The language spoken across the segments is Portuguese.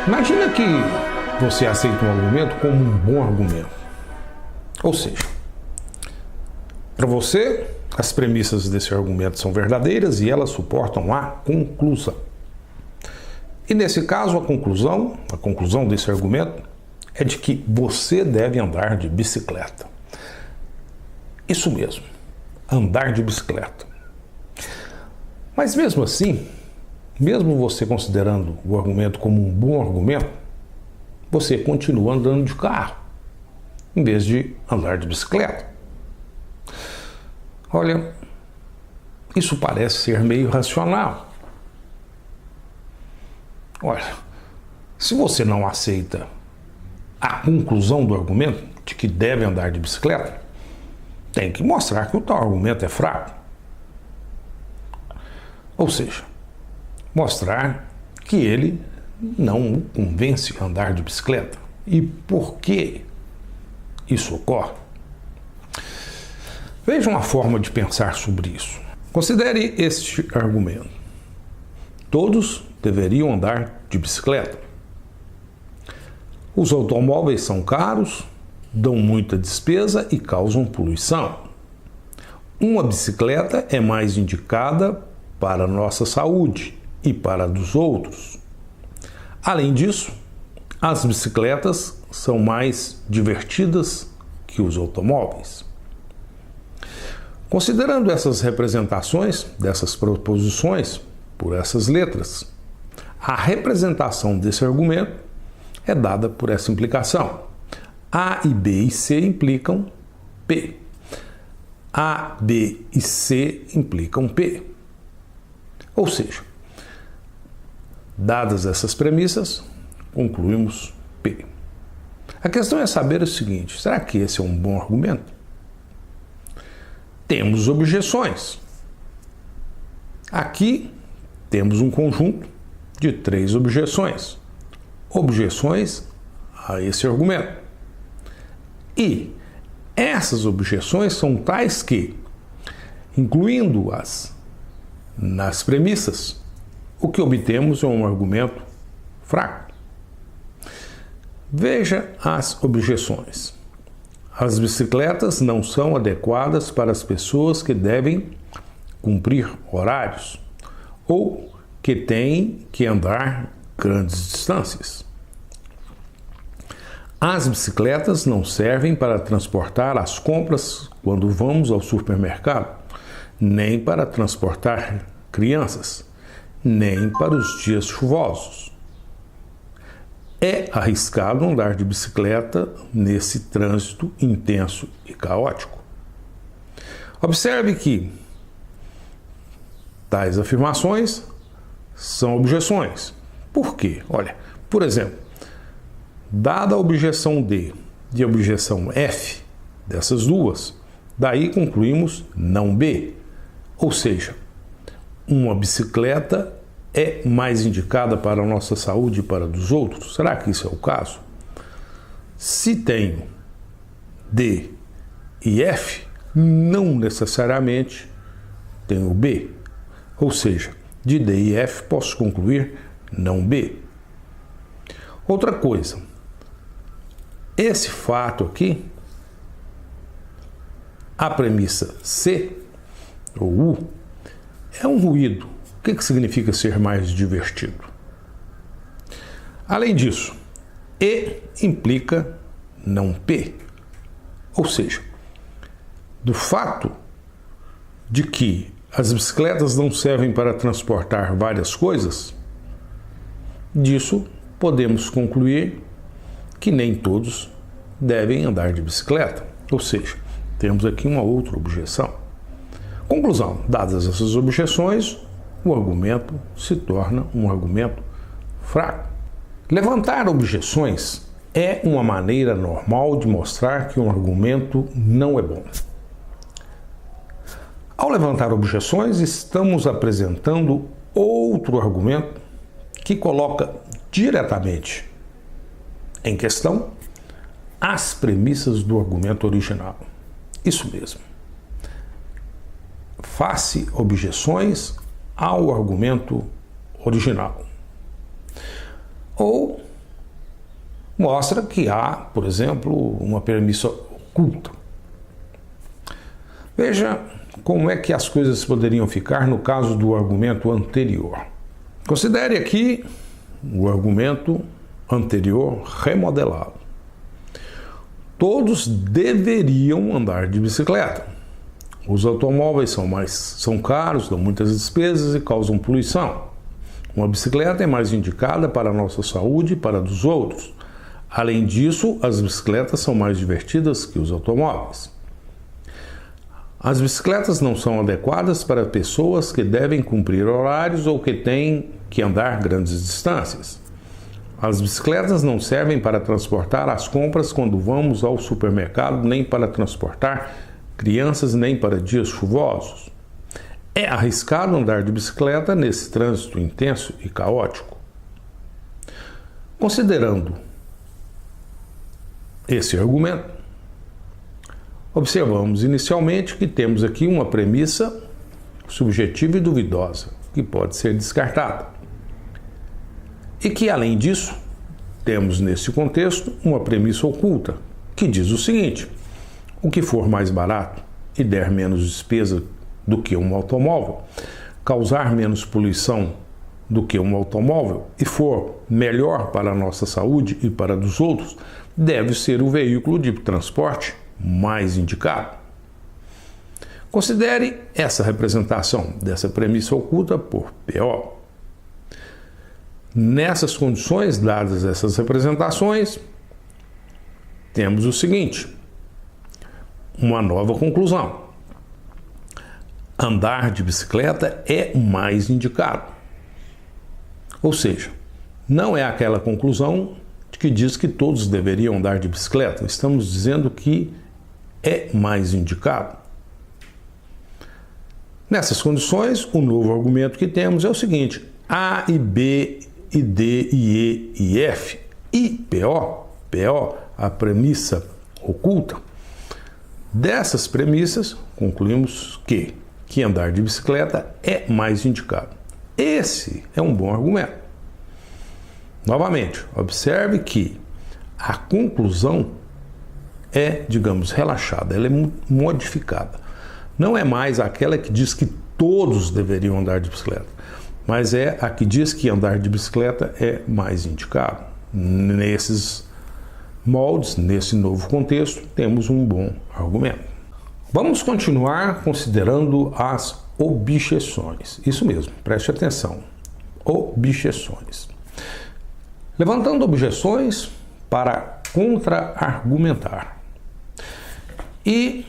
Imagina que você aceita um argumento como um bom argumento. Ou seja, para você, as premissas desse argumento são verdadeiras e elas suportam a conclusão. E nesse caso, a conclusão desse argumento é de que você deve andar de bicicleta. Isso mesmo, andar de bicicleta. Mas mesmo assim, mesmo você considerando o argumento como um bom argumento, você continua andando de carro, em vez de andar de bicicleta. Olha, isso parece ser meio racional. Olha, se você não aceita a conclusão do argumento de que deve andar de bicicleta, tem que mostrar que o tal argumento é fraco. Ou seja, mostrar que ele não o convence a andar de bicicleta. E por que isso ocorre? Veja uma forma de pensar sobre isso. Considere este argumento. Todos deveriam andar de bicicleta. Os automóveis são caros, dão muita despesa e causam poluição. Uma bicicleta é mais indicada para a nossa saúde e para a dos outros. Além disso, as bicicletas são mais divertidas que os automóveis. Considerando essas representações, dessas proposições, por essas letras, a representação desse argumento é dada por essa implicação. A e B e C implicam P. A, B e C implicam P. Ou seja, dadas essas premissas, concluímos P. A questão é saber o seguinte: será que esse é um bom argumento? Temos objeções. Aqui temos um conjunto de 3 objeções. Objeções a esse argumento. E essas objeções são tais que, incluindo-as nas premissas, o que obtemos é um argumento fraco. Veja as objeções. As bicicletas não são adequadas para as pessoas que devem cumprir horários ou que têm que andar grandes distâncias. As bicicletas não servem para transportar as compras quando vamos ao supermercado, nem para transportar crianças, nem para os dias chuvosos. É arriscado andar de bicicleta nesse trânsito intenso e caótico. Observe que tais afirmações são objeções. Por quê? Olha, por exemplo, dada a objeção D e a objeção F dessas duas, daí concluímos não B. Ou seja, uma bicicleta é mais indicada para a nossa saúde e para a dos outros? Será que isso é o caso? Se tenho D e F, não necessariamente tenho B. Ou seja, de D e F posso concluir não B. Outra coisa, esse fato aqui, a premissa C ou U, é um ruído. O que significa ser mais divertido? Além disso, E implica não P. Ou seja, do fato de que as bicicletas não servem para transportar várias coisas, disso podemos concluir que nem todos devem andar de bicicleta. Ou seja, temos aqui uma outra objeção. Conclusão: dadas essas objeções, o argumento se torna um argumento fraco. Levantar objeções é uma maneira normal de mostrar que um argumento não é bom. Ao levantar objeções, estamos apresentando outro argumento que coloca diretamente em questão as premissas do argumento original. Isso mesmo. Face objeções ao argumento original. Ou mostra que há, por exemplo, uma premissa oculta. Veja como é que as coisas poderiam ficar no caso do argumento anterior. Considere aqui o argumento anterior remodelado. Todos deveriam andar de bicicleta. Os automóveis são caros, dão muitas despesas e causam poluição. Uma bicicleta é mais indicada para a nossa saúde e para a dos outros. Além disso, as bicicletas são mais divertidas que os automóveis. As bicicletas não são adequadas para pessoas que devem cumprir horários ou que têm que andar grandes distâncias. As bicicletas não servem para transportar as compras quando vamos ao supermercado, nem para transportar crianças, nem para dias chuvosos. É arriscado andar de bicicleta nesse trânsito intenso e caótico. Considerando esse argumento, observamos inicialmente que temos aqui uma premissa subjetiva e duvidosa, que pode ser descartada. E que, além disso, temos nesse contexto uma premissa oculta, que diz o seguinte: o que for mais barato e der menos despesa do que um automóvel, causar menos poluição do que um automóvel e for melhor para a nossa saúde e para a dos outros, deve ser o veículo de transporte mais indicado. Considere essa representação dessa premissa oculta por PO. Nessas condições, dadas essas representações, temos o seguinte: uma nova conclusão. Andar de bicicleta é o mais indicado. Ou seja, não é aquela conclusão que diz que todos deveriam andar de bicicleta. Estamos dizendo que é mais indicado. Nessas condições, o novo argumento que temos é o seguinte: A e B e D e E e F e PO, a premissa oculta. Dessas premissas, concluímos que andar de bicicleta é mais indicado. Esse é um bom argumento. Novamente, observe que a conclusão é, digamos, relaxada, ela é modificada. Não é mais aquela que diz que todos deveriam andar de bicicleta, mas é a que diz que andar de bicicleta é mais indicado. Nesses moldes, nesse novo contexto, temos um bom argumento. Vamos continuar considerando as objeções. Isso mesmo, preste atenção. Objeções. Levantando objeções para contra-argumentar. E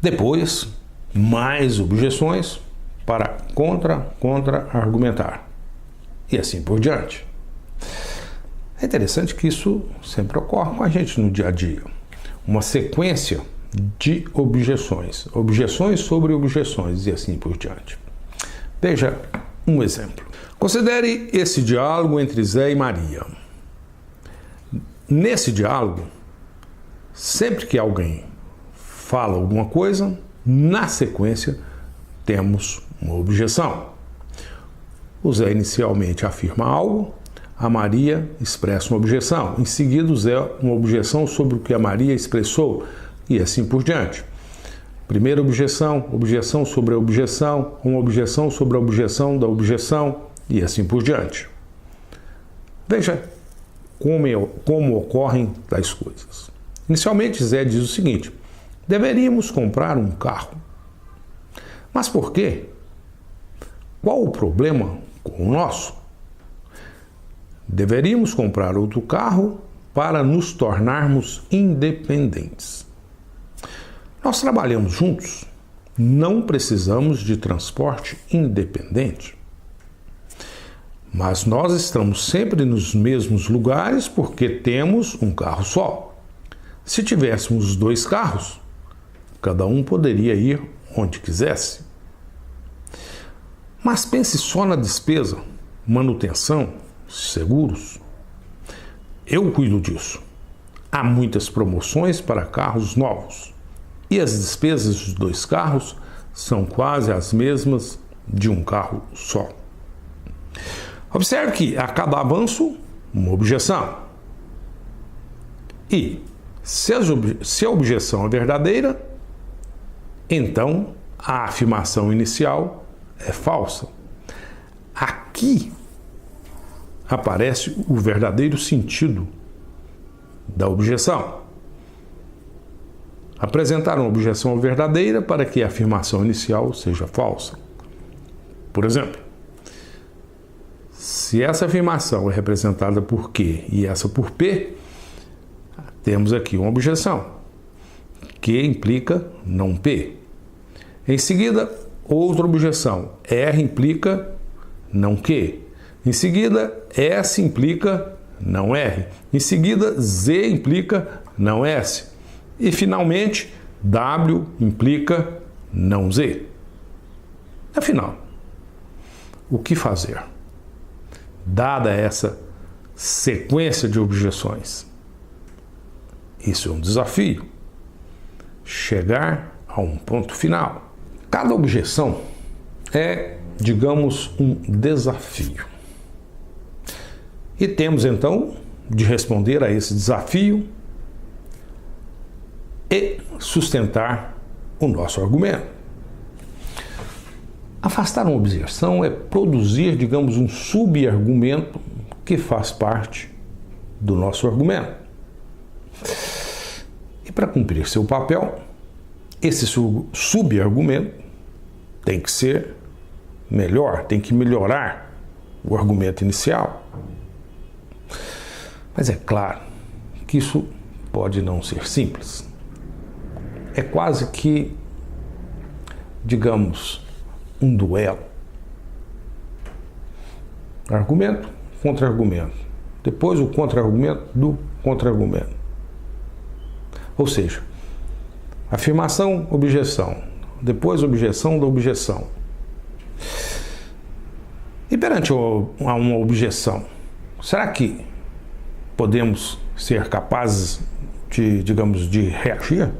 depois, mais objeções para contra-argumentar. E assim por diante. É interessante que isso sempre ocorre com a gente no dia a dia. Uma sequência de objeções. Objeções sobre objeções e assim por diante. Veja um exemplo. Considere esse diálogo entre Zé e Maria. Nesse diálogo, sempre que alguém fala alguma coisa, na sequência temos uma objeção. O Zé inicialmente afirma algo, a Maria expressa uma objeção. Em seguida, o Zé uma objeção sobre o que a Maria expressou e assim por diante. Primeira objeção, objeção sobre a objeção, uma objeção sobre a objeção da objeção e assim por diante. Veja como ocorrem tais coisas. Inicialmente, Zé diz o seguinte: deveríamos comprar um carro. Mas por quê? Qual o problema com o nosso? Deveríamos comprar outro carro para nos tornarmos independentes. Nós trabalhamos juntos, não precisamos de transporte independente. Mas nós estamos sempre nos mesmos lugares porque temos um carro só. Se tivéssemos 2 carros, cada um poderia ir onde quisesse. Mas pense só na despesa, manutenção, seguros. Eu cuido disso. Há muitas promoções para carros novos. E as despesas de 2 carros são quase as mesmas de um carro só. Observe que a cada avanço, uma objeção. E se a objeção é verdadeira, então a afirmação inicial é falsa. Aqui aparece o verdadeiro sentido da objeção. Apresentar uma objeção verdadeira para que a afirmação inicial seja falsa. Por exemplo, se essa afirmação é representada por Q e essa por P, temos aqui uma objeção. Q implica não P. Em seguida, outra objeção. R implica não Q. Em seguida, S implica não R. Em seguida, Z implica não S. E, finalmente, W implica não Z. Afinal, o que fazer? Dada essa sequência de objeções. Isso é um desafio. Chegar a um ponto final. Cada objeção é, digamos, um desafio. E temos, então, de responder a esse desafio e sustentar o nosso argumento. Afastar uma objeção é produzir, digamos, um subargumento que faz parte do nosso argumento. E para cumprir seu papel, esse subargumento tem que ser melhor, tem que melhorar o argumento inicial. Mas é claro que isso pode não ser simples. É quase que, digamos, um duelo. Argumento contra argumento. Depois o contra-argumento do contra-argumento. Ou seja, afirmação, objeção. Depois objeção da objeção. E perante uma objeção, será que podemos ser capazes de, digamos, de reagir?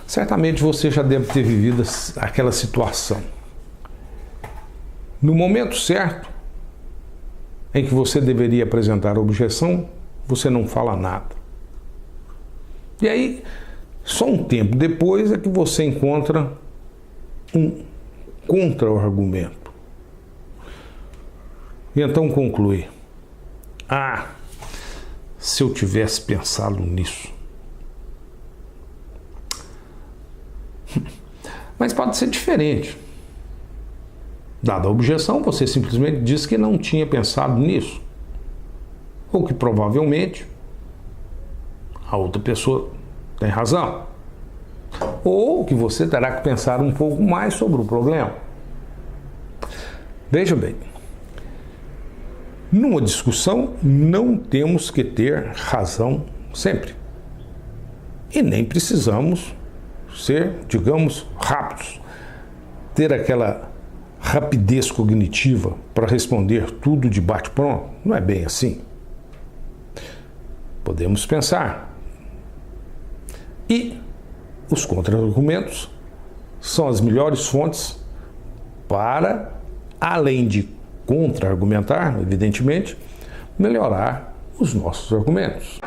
Certamente você já deve ter vivido aquela situação. No momento certo, em que você deveria apresentar a objeção, você não fala nada. E aí, só um tempo depois é que você encontra um contra-argumento. E então conclui: ah, se eu tivesse pensado nisso. Mas pode ser diferente. Dada a objeção, você simplesmente diz que não tinha pensado nisso. Ou que provavelmente a outra pessoa tem razão. Ou que você terá que pensar um pouco mais sobre o problema. Veja bem, numa discussão não temos que ter razão sempre. E nem precisamos ser, digamos, rápidos. Ter aquela rapidez cognitiva para responder tudo de bate-pronto. Não é bem assim. Podemos pensar. E os contra-argumentos são as melhores fontes para, além de contra-argumentar, evidentemente, melhorar os nossos argumentos.